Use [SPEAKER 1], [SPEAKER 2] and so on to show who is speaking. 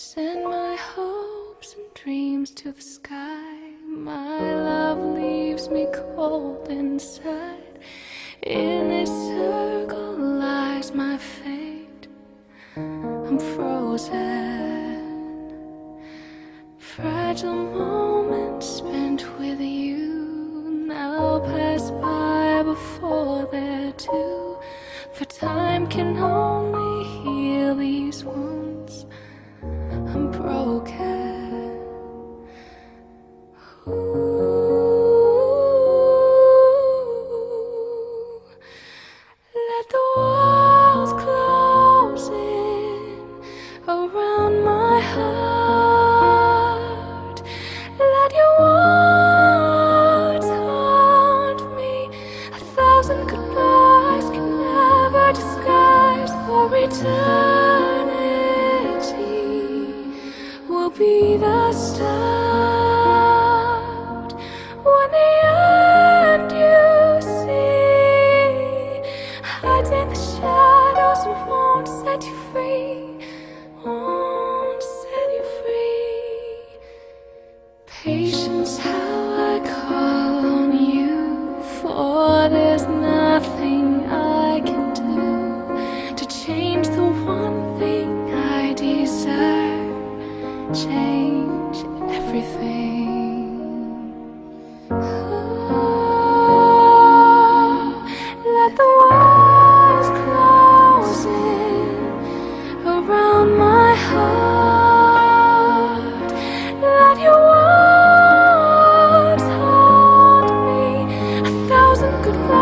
[SPEAKER 1] Send my hopes and dreams to the sky. My love leaves me cold inside. In this circle lies my fate. I'm frozen. Fragile moments spent with you now pass by before they're due. For time can only heal these wounds. I'm broken. Ooh. Let the walls close in around my heart. Let your words haunt me. 1,000 goodbyes can never disguise for eternity. Will be the start when the end you see hides in the shadows and won't set you free, won't set you free. Patience, how I call on you, for there's nothing I can do to change the one thing I desire. Change everything. Oh, let the walls close in around my heart. Let your words haunt me. 1,000 goodbyes